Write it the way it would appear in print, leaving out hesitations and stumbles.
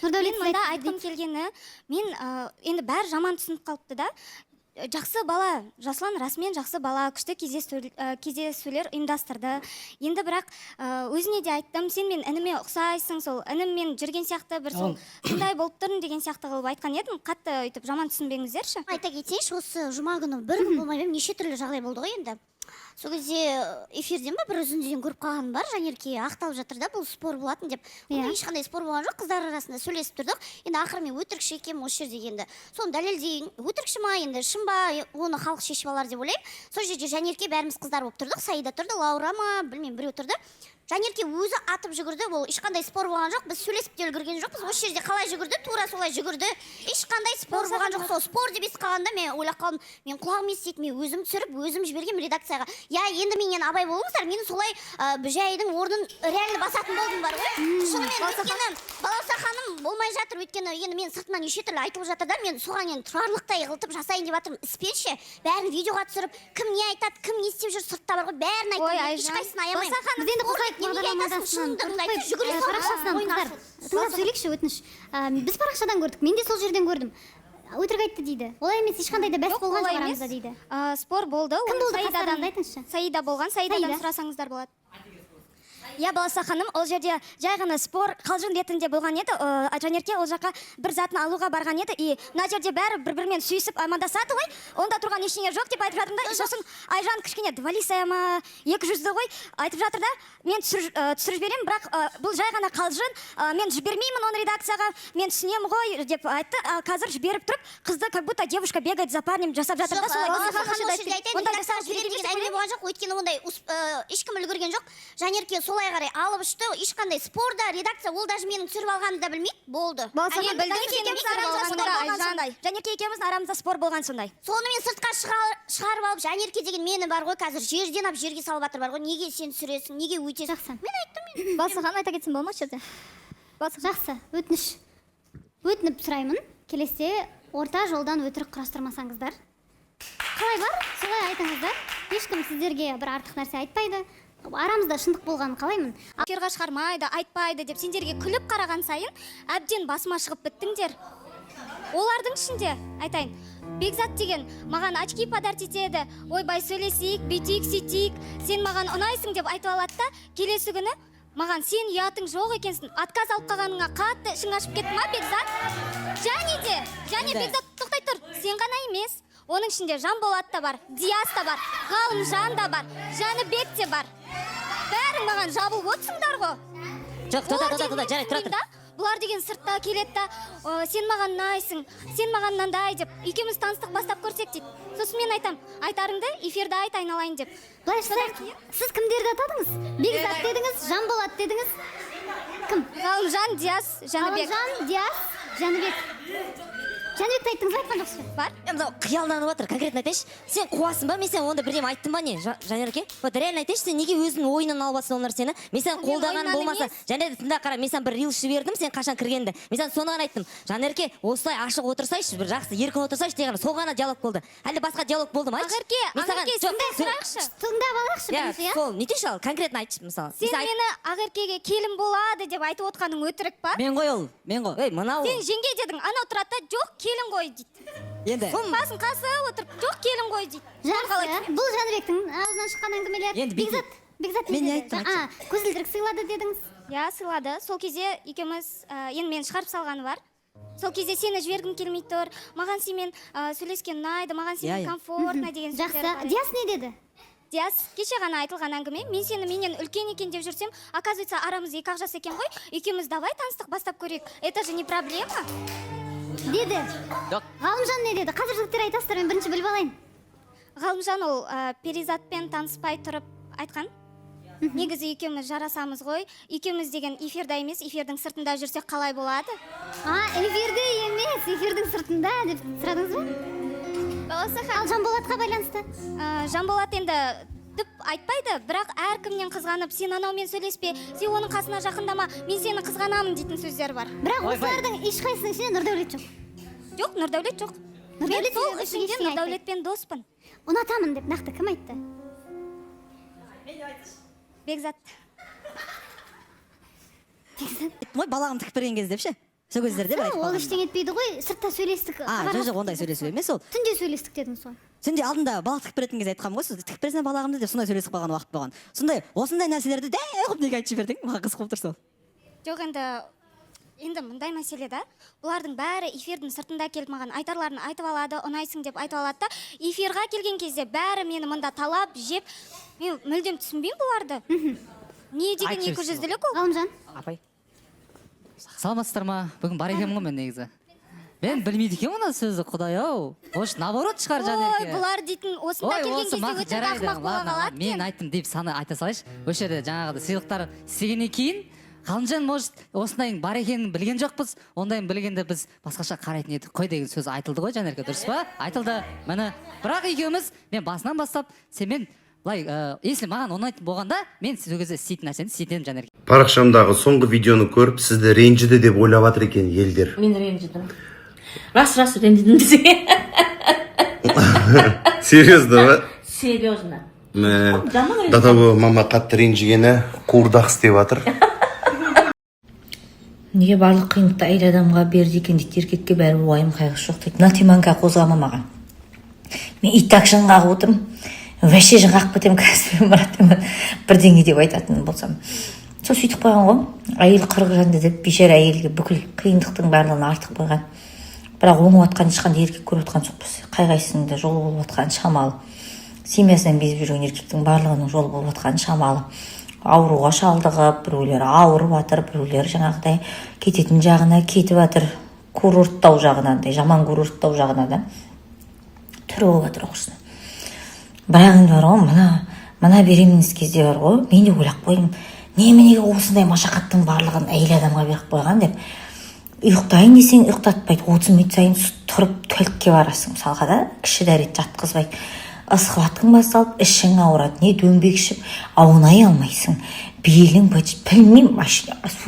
Мен мында айтып айтқым келгені, мен енді бәрі жаман түсініп қалыпты да. Жақсы бала, Жасұлан расымен жақсы бала, күшті кездесулер ұйымдастырды. Енді бірақ өзіне де айттым, сен мен ініме ұқсайсың, сол ініммен жүрген сияқты бір сол сондай болып тұрмын деген сияқты қылып айтқан едім. Қатты өйтіп жаман түсінбеңіздерші. Айта кетейінші, осы жұма күні бір күн болмай неше түрлі жағдай болды ғой енді. Сол кезде эфирден ба бір үзіндіден көріп қалғаным бар, Жанерке ақталып жатыр да, бұл спор болатын деп. Онда ешқандай спор болған жоқ, қыздар арасында сөйлесіп тұрдық. Енді ақыры мен өтірікші екенмін осы жерде енді. Соны дәлелдейін, өтірікші ма енді, шын ба, оны халық шешіп алар деп ойлаймын. Сол жерде Жанерке бәріміз қыздар болып тұрдық, Саида тұрды, Лаура ма, білмеймін, біреу тұрды. Жанерке өзі атып жүгірді, ол ешқандай спор болған жоқ, біз сөйлесіп те үлгерген жоқпыз. Осы жерде қалай жүгірді, тура солай жүгірді. Ешқандай спор болған жоқ. Сол спор деп естіп қалғанда мен ойлап қалдым, мен құлағым естиді, мен өзім түсіріп, өзім жібергем редакцияға. Я, енді менен абай болыңыздар, мен солай жайдың орнын реально басатын болдым бар ғой. Шынымен өйткені Балауса ханым болмай жатыр, өйткені енді мен сыртынан неше түрлі айтылып жатыр да, мен соған енді тұрарлықтай қылтып жасайын деп жатырмын. Іспенші бәрін видеоға түсіріп, кім не айтады, кім не істеп жүр, сыртта бар ғой, бәрін айтамын. Ешқайсысын аямаймын. Тыңдап сөйлейікші, өтініш. Біз парақшадан көрдік, мен де сол жерден көрдім. Өтірік айтты дейді. Олай емес, ешқандай да бәс болған жоқ арамызда дейді. Спор болды. Кім болды қастарында, айтыңызшы. Саида болған, Саидадан сұрасаңыздар болады. Я, Баласа ханым, ол жерде жай ғана спор қалжың ретінде болған еді. Жанерке ол жаққа бір затын алуға барған еді. И мына жерде бәрі бір-бірімен сүйісіп амандасады ғой. Онда тұрған ештеңе жоқ деп айтып жатырмын да. Сосын Айжан кішкене двалисая ма, 200-ді ғой айтып жатыр да. Мен түсіріп беремін, бірақ бұл жай ғана қалжың. Мен жібермеймін оны редакцияға. Мен түсінемін ғой деп айтты. Қазір жіберіп тұрып, қызды как будто девушка бегает за парнем жасап жатыр да. Ешкім үлгерген жоқ. Жанерке солай қарай алып үшті, ешқандай спорда, редакция ол даже менің түсіріп алғанымды да білмейді, болды. Жанерке екеуміздің арамызда спор болған сондай. Соны мен сыртқа шығарып алып, Жанерке деген мені бар ғой, қазір жерден ап жерге салып жатыр бар ғой, неге сен түсіресің, неге өйтесің? Жақсы. Мен айттым. Балса ханым айта кетсем болмас жерде. Жақсы, өтініш. Өтініп сұраймын, келесе орта жолдан өтірік құрастырмасаңыздар. Қалай бар? Солай айтыңыздар. Ешкім сіздерге бір артық нәрсе айтпайды. Арамызда шындық болғанын қалаймын. Эфирға шығармайды, айтпайды деп сендерге күліп қараған сайын әбден басыма шығып біттіңдер. Олардың ішінде айтайын, Бекзат деген маған очки подарить етеді. Ойбай сөйлесейік, бүйтейік, сөйтейік, сен маған ұнайсың деп айтып алады да, келесі күні маған сен ұятың жоқ екенсің, отказ алып қалғаныңа қатты ішің ашып кетті ма, Бекзат? Және Бекзат, тоқтай тұр, сен ғана емес. Оның ішінде Жанболат та бар, Диас та бар, Ғалымжан да бар, Жәнібек те бар. Бәрің маған жабылып отырсыңдар ғой. Жоқ, жарайды, тұра тұр. Бұлар деген сыртта келеді да, сен маған ұнайсың, сен маған мынандай деп, екеуміз таныстық бастап көрсек дейді. Сосын мен айтам, айтарыңды эфирде айт айналайын деп. Сіз кімдерді атадыңыз? Бекзат дедіңіз, Жанболат дедіңіз. Кім? Ғалымжан, Диас, Жәнібек. Ғалымжан, Диас, Жәнібек. Жәнібекті айттыңыз, айтқан жоқсыз ба? Бар? Қиялданып отыр, конкретно айтайыншы. Сен қуасың ба, мен сен онда бірдеме айттым ба не, Жанерке? Вот реально айтайыншы, сен неге өзінің ойынан алып алсың ол нәрсені? Мен сен қолдағаның болмаса, және де тыңда қара, мен сен бір рилс жібердім, сен қашан кіргенді. Мен сен соны ғана айттым. Жанерке, осылай ашық отырсайшы, бір жақсы еркін отырсайшы деген сол ғана диалог болды. Әлде басқа диалог болды ма? Ақерке, сендей сұрайықшы. Тыңдап алайықшы бірінші, иә? Сол, не дейші ал, конкретно айтшы, мысалы. Сен мені Ақеркеге келін болады деп айтып отқаның өтірік па? Мен ғой ол, мен ғой. Ей, мынау. Сен жеңге дедің, анау тұрады да, жоқ, келін ғой дейді. Енді. Басын қасып отырып, жоқ, келін ғой дейді. Жақсы, бұл Жәнібектің аузынан шыққан әңгімелер. Енді Бекзат мен не айттым? Көзілдірік сыйлады дедіңіз. Я, сыйлады. Сол кезде екеуміз, енді мен шығарып салғаны бар. Сол кезде сені жібергім келмей тұр. Маған сенімен сөйлескен ұнайды, маған сенімен комфортно деген сөздер. Жақсы, Диас не деді? Диас, кеше ғана айтылған әңгіме. Мен сені менен үлкен екен деп жүрсем, оказывается, арамыз 2 ақ жас екен ғой. Екеуміз давай таныстық бастап көрейік. Это же не проблема. Деді. Ғалымжан не деді? Қазір жігіттер айтасыздар, мен бірінші біліп алайын. Ғалымжан ол Перизатпен таныспай тұрып айтқан. Негізі екеуміз жарасамыз ғой. Екеуміз деген эфирда емес, эфирдің сыртында жүрсек қалай болады? Эфирде емес, эфирдің сыртында деп сұрадыңыз ба? Ал Жанболатқа байланысты? Жанболат енді түп айтпайды, бірақ әркімнен қызғанып, сен анаумен сөйлеспе, сен оның қасына жақындама, мен сені қызғанамын дейтін сөздер бар. Бірақ осылардың ешқайсының ішінде Нұрдәулет жоқ. Жоқ, Нұрдәулет жоқ. Мен сол ішінде Нұрдәулетпен доспын. Ұнатамын деп нақты кім айтты? Бекзат. Мой балағым тікіп берген кезде ше. сол кездерде бір айтып ол қалғанмын. ештеңе етпейді ғой, сыртта сөйлестік. Жоқ, ондай сөйлесу емес ол. Түнде сөйлестік дедіңіз ғой. Түнде алдында балақ тігіп беретін кезде айтқанмын ғой, сіз тігіп берсең балағымды деп сондай сөйлесіп қалған уақыт болған. Осындай нәрселерді дәл қылып неге айтып жібердің? Маған қызық болып тұр сол. жоқ енді мындай мәселе да, бұлардың бәрі эфирдің сыртында келіп маған айтарларын айтып алады, ұнайсың деп айтып алады да, эфирға келген кезде бәрі мені мында талап жеп, мен мүлдем түсінбеймін бұларды. Не деген 200-лік ол? Ғалымжан, Апай. Саламатсыздар ма? Бүгін бар екенмін ғой мен негізі. Мен білмейді екенмін мына сөзді, құдай-ау. Может, наоборот шығар Ой, Жанерке. бұлар дейтін осында келген кезде өтірік ақымақ бола қалады Мен айттым деп саны айта салайыншы. Осы жерде жаңағыда сыйлықтар істегеннен кейін Ғалымжан, может, осындайың бар екенін білген жоқпыз. Ондайын білгенде біз басқаша қарайтын едік қой деген сөз айтылды ғой Жанерке, дұрыс па? Айтылды. Міне, бірақ екеуміз мен басынан бастап сенімен былай, если маған ұнайтын болғанда, мен сол кезде істейтін нәрсені істетемін Жанерке. Парақшамдағы соңғы видеоны көріп, сізді ренжіді деп ойлап жатыр екен елдер. Мен ренжідім. Рас ренжідім бізге. Серьезно ба? Серьезно. До того мама қатты ренжігені қуырдақ істеп жатыр. Неге барлық қиындықты әйел адамға берді екен дейді, еркекке бәрі уайым қайғысы жоқ дейді. Мына теманы қозғама маған. Мен итак жын қағып отырмын. Вообще жын қағып кетемін, қазір Мұрат бірдеңе деп айтатын болсам. Сол сөйтіп қойған ғой. Әйел 40 жанды деп бейшара әйелге бүкіл қиындықтың барлығын артық қойған. Бірақ оңып жатқан ешқандай еркек көріп жатқан жоқпыз. Қай-қайсының жолы болып жатқан шамалы. Семьясынан безіп жүрген еркектің барлығының жолы болып жатқан шамалы. Ауруға шалдығып, біреулері ауырып жатыр, біреулері жаңағыдай кететін жағына кетіп жатыр, курорттау жағынан, жаман курорттау жағына да түрі болып жатыр оқырсың. Бірақ енді бар ғой, мына беременность кезде бар ғой, мен де ойлап қойдым, неменеге осындай машақаттың барлығын әйел адамға беріп қойған деп. Ұйықтайын десең ұйықтатпайды, 30 минут сайын тұрып төлікке барасың, мысалға да кіші дәрет жатқызбайды. Ысқылатқың басталып, ішің ауырады, не дөңбек ішіп, аунай алмайсың. Белің білмеймін,